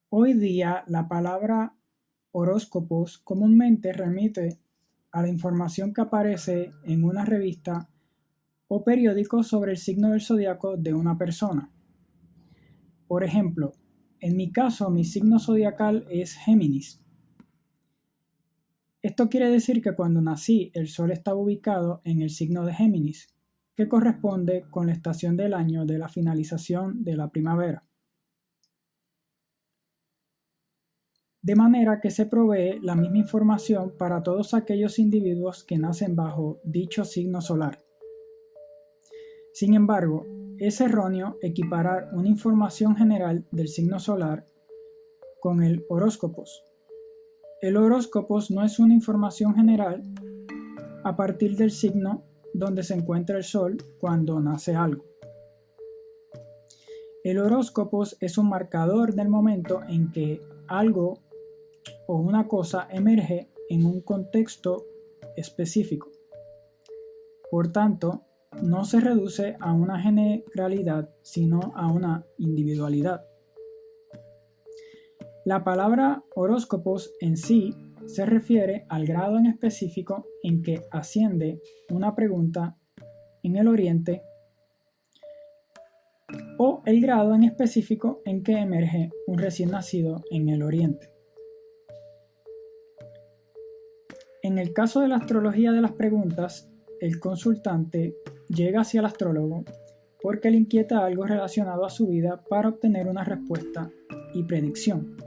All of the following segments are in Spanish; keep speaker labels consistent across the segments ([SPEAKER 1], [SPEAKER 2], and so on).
[SPEAKER 1] Hoy día, la palabra horóscopos comúnmente remite a la información que aparece en una revista o periódico sobre el signo del zodiaco de una persona. Por ejemplo, en mi caso, mi signo zodiacal es Géminis. Esto quiere decir que cuando nací, el Sol estaba ubicado en el signo de Géminis, que corresponde con la estación del año de la finalización de la primavera. De manera que se provee la misma información para todos aquellos individuos que nacen bajo dicho signo solar. Sin embargo, es erróneo equiparar una información general del signo solar con el horóscopos. El horóscopos no es una información general a partir del signo donde se encuentra el Sol cuando nace algo. El horóscopos es un marcador del momento en que algo o una cosa emerge en un contexto específico. Por tanto, no se reduce a una generalidad, sino a una individualidad. La palabra horóscopos en sí se refiere al grado en específico en que asciende una pregunta en el Oriente o el grado en específico en que emerge un recién nacido en el Oriente. En el caso de la astrología de las preguntas, el consultante llega hacia el astrólogo porque le inquieta algo relacionado a su vida para obtener una respuesta y predicción.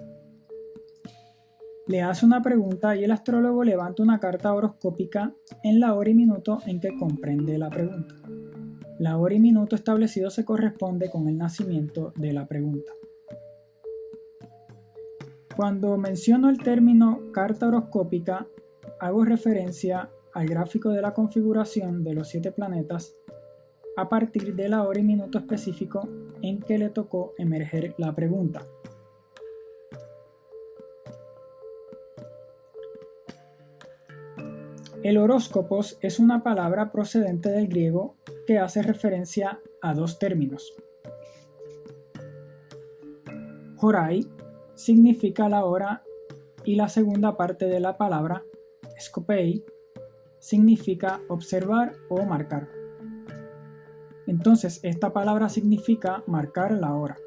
[SPEAKER 1] Le hace una pregunta y el astrólogo levanta una carta horoscópica en la hora y minuto en que comprende la pregunta. La hora y minuto establecido se corresponde con el nacimiento de la pregunta. Cuando menciono el término carta horoscópica, hago referencia al gráfico de la configuración de los 7 planetas a partir de la hora y minuto específico en que le tocó emerger la pregunta. El horóscopos es una palabra procedente del griego que hace referencia a dos términos. Horai significa la hora y la segunda parte de la palabra, skopei, significa observar o marcar. Entonces, esta palabra significa marcar la hora.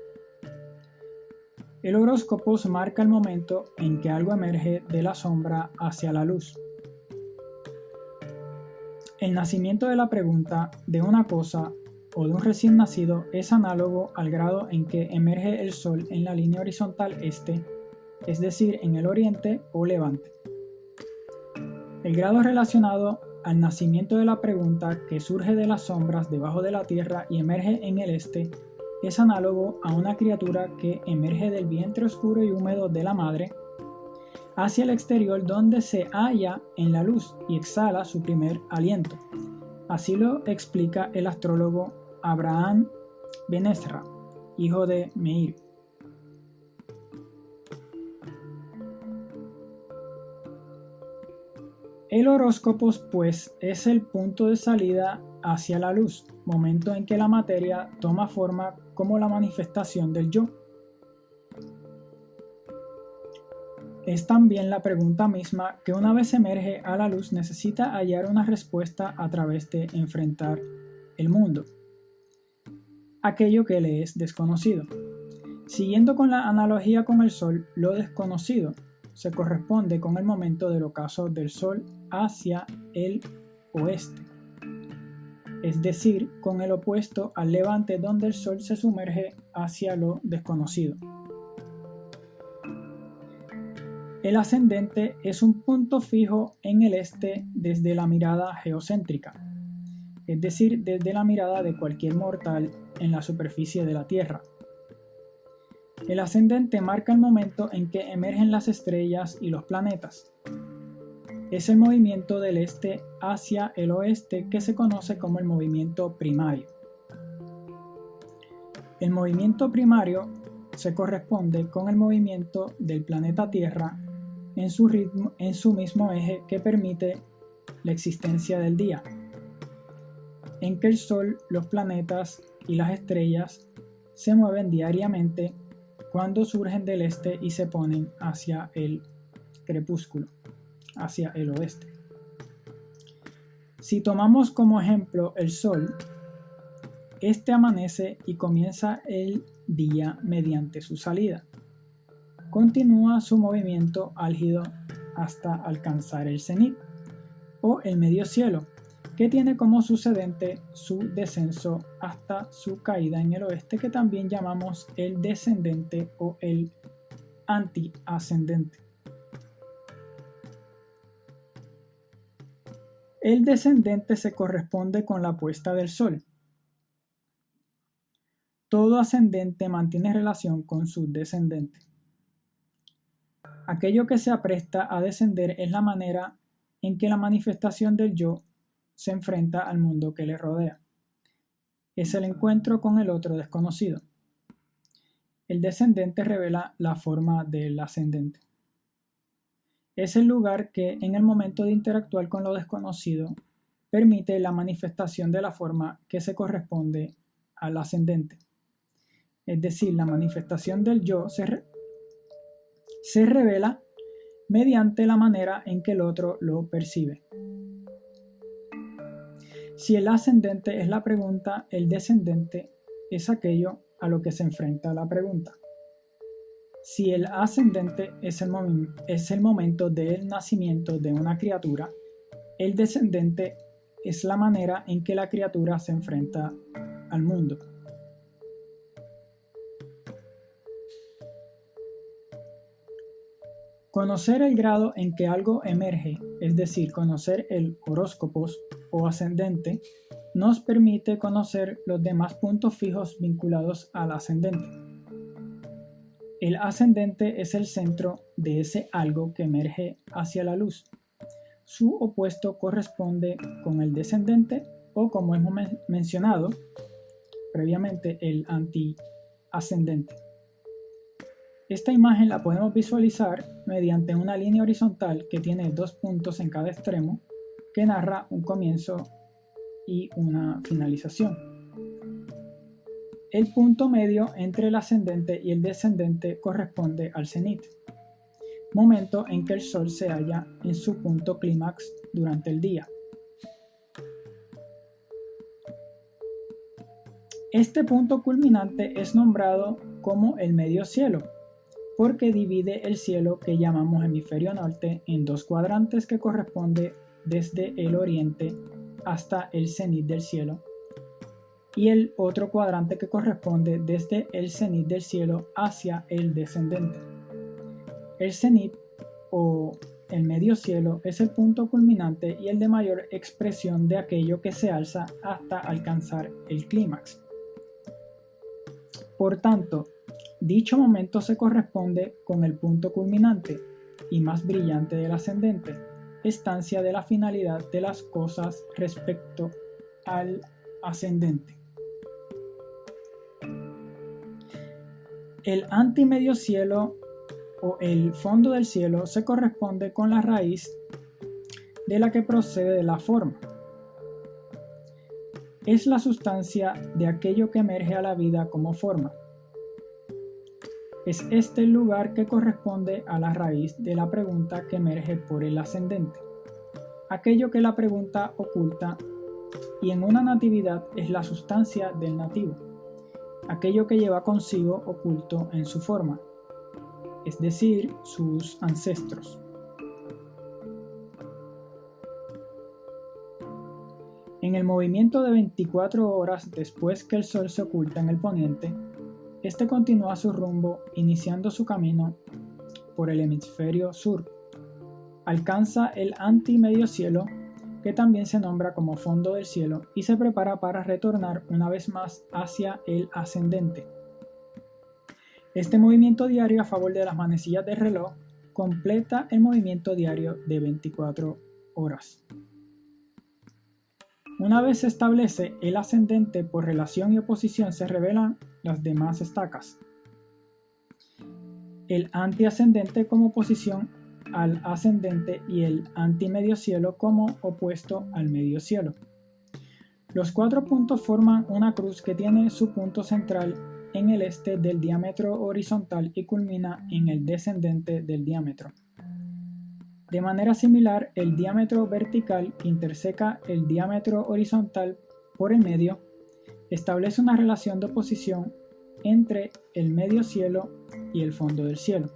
[SPEAKER 1] El horóscopos marca el momento en que algo emerge de la sombra hacia la luz. El nacimiento de la pregunta de una cosa o de un recién nacido es análogo al grado en que emerge el Sol en la línea horizontal este, es decir, en el oriente o levante. El grado relacionado al nacimiento de la pregunta que surge de las sombras debajo de la tierra y emerge en el este es análogo a una criatura que emerge del vientre oscuro y húmedo de la madre hacia el exterior donde se halla en la luz y exhala su primer aliento. Así lo explica el astrólogo Abraham Ben Ezra, hijo de Meir. El horóscopos, pues, es el punto de salida hacia la luz, momento en que la materia toma forma como la manifestación del yo. Es también la pregunta misma que una vez emerge a la luz necesita hallar una respuesta a través de enfrentar el mundo, aquello que le es desconocido. Siguiendo con la analogía con el Sol, lo desconocido se corresponde con el momento del ocaso del Sol hacia el oeste, es decir, con el opuesto al levante donde el Sol se sumerge hacia lo desconocido. El ascendente es un punto fijo en el este desde la mirada geocéntrica, es decir, desde la mirada de cualquier mortal en la superficie de la Tierra. El ascendente marca el momento en que emergen las estrellas y los planetas. Es el movimiento del este hacia el oeste que se conoce como el movimiento primario. El movimiento primario se corresponde con el movimiento del planeta Tierra en su mismo eje que permite la existencia del día, en que el Sol, los planetas y las estrellas se mueven diariamente cuando surgen del este y se ponen hacia el crepúsculo, hacia el oeste. Si tomamos como ejemplo el Sol, este amanece y comienza el día mediante su salida. Continúa su movimiento álgido hasta alcanzar el cenit, o el medio cielo, que tiene como sucedente su descenso hasta su caída en el oeste, que también llamamos el descendente o el antiascendente. El descendente se corresponde con la puesta del sol. Todo ascendente mantiene relación con su descendente. Aquello que se apresta a descender es la manera en que la manifestación del yo se enfrenta al mundo que le rodea. Es el encuentro con el otro desconocido. El descendente revela la forma del ascendente. Es el lugar que, en el momento de interactuar con lo desconocido, permite la manifestación de la forma que se corresponde al ascendente. Es decir, la manifestación del yo se revela mediante la manera en que el otro lo percibe. Si el ascendente es la pregunta, el descendente es aquello a lo que se enfrenta la pregunta. Si el ascendente es el momento del nacimiento de una criatura, el descendente es la manera en que la criatura se enfrenta al mundo. Conocer el grado en que algo emerge, es decir, conocer el horóscopos o ascendente, nos permite conocer los demás puntos fijos vinculados al ascendente. El ascendente es el centro de ese algo que emerge hacia la luz. Su opuesto corresponde con el descendente o, como hemos mencionado previamente, el antiascendente. Esta imagen la podemos visualizar mediante una línea horizontal que tiene dos puntos en cada extremo que narra un comienzo y una finalización. El punto medio entre el ascendente y el descendente corresponde al cenit, momento en que el Sol se halla en su punto clímax durante el día. Este punto culminante es nombrado como el medio cielo, porque divide el cielo que llamamos hemisferio norte en dos cuadrantes que corresponde desde el oriente hasta el cenit del cielo, y el otro cuadrante que corresponde desde el cenit del cielo hacia el descendente. El cenit o el medio cielo es el punto culminante y el de mayor expresión de aquello que se alza hasta alcanzar el clímax. Por tanto, dicho momento se corresponde con el punto culminante y más brillante del ascendente, estancia de la finalidad de las cosas respecto al ascendente. El antimedio cielo o el fondo del cielo se corresponde con la raíz de la que procede la forma. Es la sustancia de aquello que emerge a la vida como forma. Es este el lugar que corresponde a la raíz de la pregunta que emerge por el ascendente, aquello que la pregunta oculta, y en una natividad es la sustancia del nativo, aquello que lleva consigo oculto en su forma, es decir, sus ancestros. En el movimiento de 24 horas después que el Sol se oculta en el poniente, este continúa su rumbo iniciando su camino por el hemisferio sur. Alcanza el antimedio cielo, que también se nombra como fondo del cielo, y se prepara para retornar una vez más hacia el ascendente. Este movimiento diario a favor de las manecillas del reloj completa el movimiento diario de 24 horas. Una vez se establece el ascendente, por relación y oposición se revelan las demás estacas. El antiascendente como oposición al ascendente y el antimedio cielo como opuesto al medio cielo. Los cuatro puntos forman una cruz que tiene su punto central en el este del diámetro horizontal y culmina en el descendente del diámetro. De manera similar, el diámetro vertical que interseca el diámetro horizontal por el medio establece una relación de oposición entre el medio cielo y el fondo del cielo.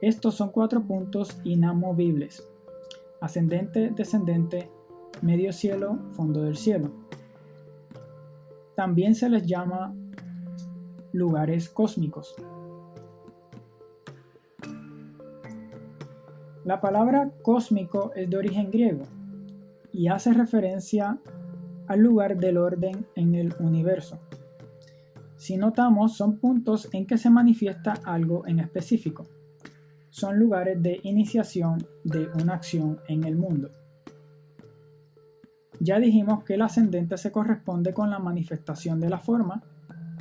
[SPEAKER 1] Estos son 4 puntos inamovibles: ascendente, descendente, medio cielo, fondo del cielo. También se les llama lugares cósmicos. La palabra cósmico es de origen griego y hace referencia al lugar del orden en el universo. Si notamos, son puntos en que se manifiesta algo en específico. Son lugares de iniciación de una acción en el mundo. Ya dijimos que el ascendente se corresponde con la manifestación de la forma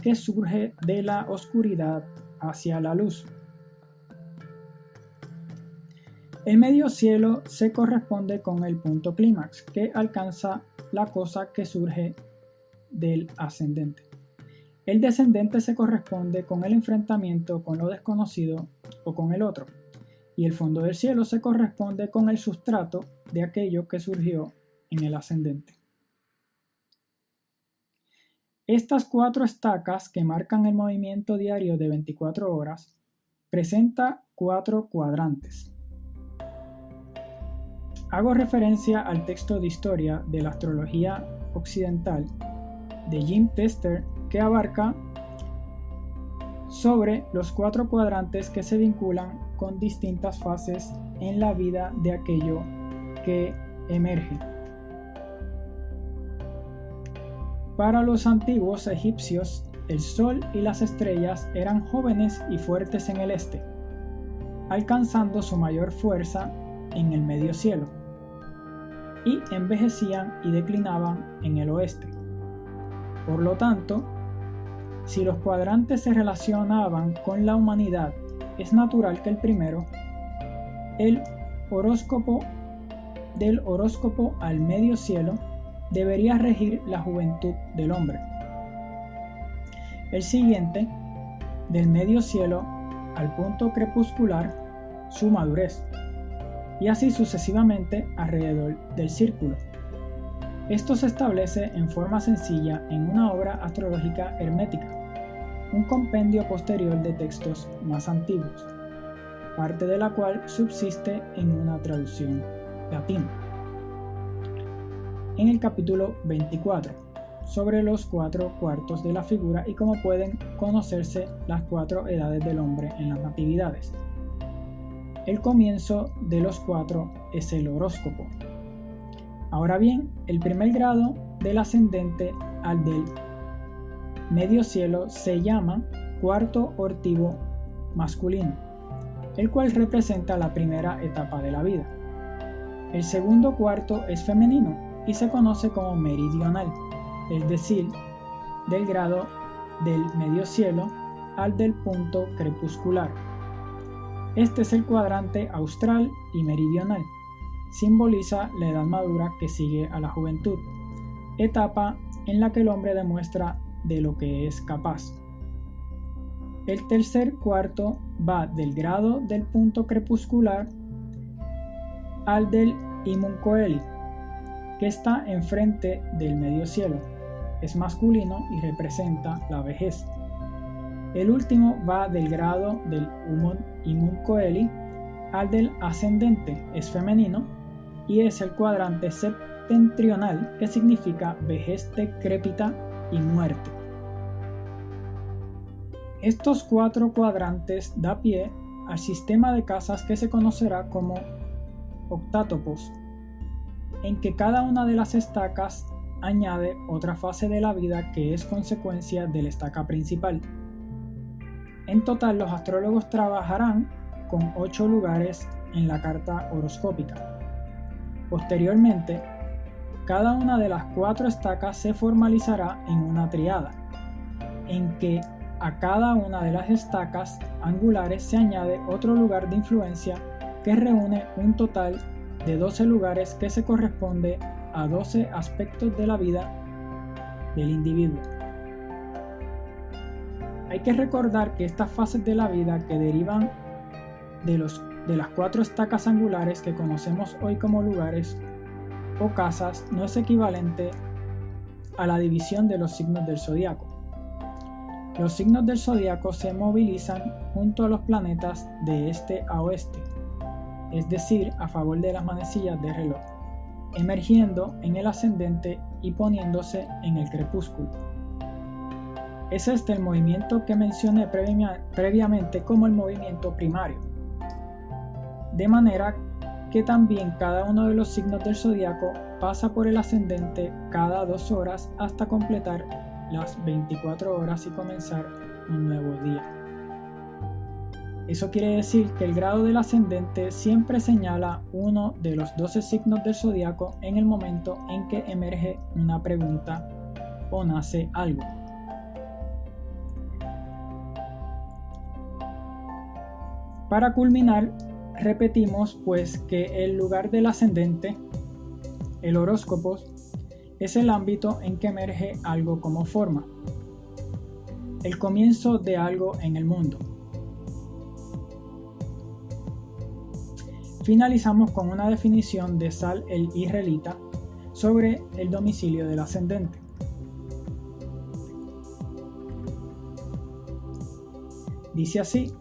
[SPEAKER 1] que surge de la oscuridad hacia la luz. El medio cielo se corresponde con el punto clímax que alcanza la cosa que surge del ascendente. El descendente se corresponde con el enfrentamiento con lo desconocido o con el otro, y el fondo del cielo se corresponde con el sustrato de aquello que surgió en el ascendente. Estas 4 estacas que marcan el movimiento diario de 24 horas presentan 4 cuadrantes. Hago referencia al texto de historia de la astrología occidental de Jim Tester, que abarca sobre los 4 cuadrantes que se vinculan con distintas fases en la vida de aquello que emerge. Para los antiguos egipcios, el sol y las estrellas eran jóvenes y fuertes en el este, alcanzando su mayor fuerza en el medio cielo, y envejecían y declinaban en el oeste. Por lo tanto, si los cuadrantes se relacionaban con la humanidad, es natural que el primero, el horóscopo del horóscopo al medio cielo, debería regir la juventud del hombre. El siguiente, del medio cielo al punto crepuscular, su madurez, y así sucesivamente alrededor del círculo. Esto se establece en forma sencilla en una obra astrológica hermética, un compendio posterior de textos más antiguos, parte de la cual subsiste en una traducción latina. En el capítulo 24, sobre los 4 cuartos de la figura y cómo pueden conocerse las 4 edades del hombre en las natividades. El comienzo de los 4 es el horóscopo. Ahora bien, el primer grado del ascendente al del medio cielo se llama cuarto ortivo masculino, el cual representa la primera etapa de la vida. El segundo cuarto es femenino y se conoce como meridional, es decir, del grado del medio cielo al del punto crepuscular. Este es el cuadrante austral y meridional. Simboliza la edad madura que sigue a la juventud, etapa en la que el hombre demuestra de lo que es capaz. El tercer cuarto va del grado del punto crepuscular al del Imum Coeli, que está enfrente del medio cielo. Es masculino y representa la vejez. El último va del grado del Imum Coeli al del ascendente, es femenino y es el cuadrante septentrional, que significa vejez decrépita y muerte. Estos 4 cuadrantes da pie al sistema de casas que se conocerá como octátopos, en que cada una de las estacas añade otra fase de la vida que es consecuencia de la estaca principal. En total, los astrólogos trabajarán con 8 lugares en la carta horoscópica. Posteriormente, cada una de las 4 estacas se formalizará en una triada, en que a cada una de las estacas angulares se añade otro lugar de influencia que reúne un total de 12 lugares que se corresponde a 12 aspectos de la vida del individuo. Hay que recordar que estas fases de la vida que derivan de las 4 estacas angulares que conocemos hoy como lugares o casas no es equivalente a la división de los signos del zodiaco. Los signos del zodiaco se movilizan junto a los planetas de este a oeste, es decir, a favor de las manecillas de reloj, emergiendo en el ascendente y poniéndose en el crepúsculo. Es este el movimiento que mencioné previamente como el movimiento primario. De manera que también cada uno de los signos del zodiaco pasa por el ascendente cada 2 horas hasta completar las 24 horas y comenzar un nuevo día. Eso quiere decir que el grado del ascendente siempre señala uno de los 12 signos del zodiaco en el momento en que emerge una pregunta o nace algo. Para culminar, repetimos pues que el lugar del ascendente, el horóscopo, es el ámbito en que emerge algo como forma, el comienzo de algo en el mundo. Finalizamos con una definición de Sal el-Israelita sobre el domicilio del ascendente. Dice así: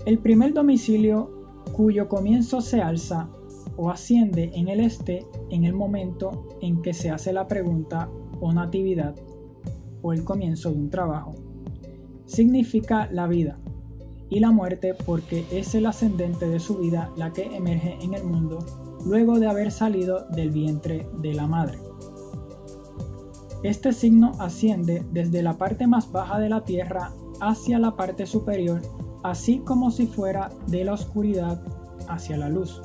[SPEAKER 1] el primer domicilio cuyo comienzo se alza o asciende en el este en el momento en que se hace la pregunta o natividad o el comienzo de un trabajo, significa la vida y la muerte porque es el ascendente de su vida la que emerge en el mundo luego de haber salido del vientre de la madre. Este signo asciende desde la parte más baja de la tierra hacia la parte superior, así como si fuera de la oscuridad hacia la luz,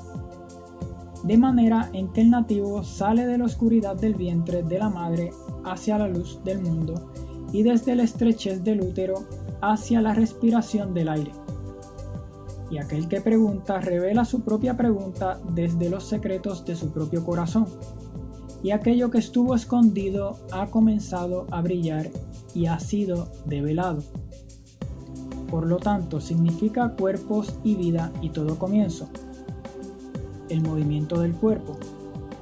[SPEAKER 1] de manera en que el nativo sale de la oscuridad del vientre de la madre hacia la luz del mundo y desde la estrechez del útero hacia la respiración del aire. Y aquel que pregunta revela su propia pregunta desde los secretos de su propio corazón, y aquello que estuvo escondido ha comenzado a brillar y ha sido develado. Por lo tanto, significa cuerpos y vida y todo comienzo, el movimiento del cuerpo,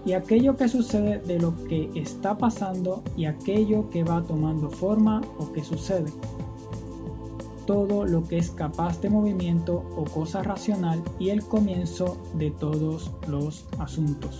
[SPEAKER 1] y aquello que sucede de lo que está pasando y aquello que va tomando forma o que sucede. Todo lo que es capaz de movimiento o cosa racional y el comienzo de todos los asuntos.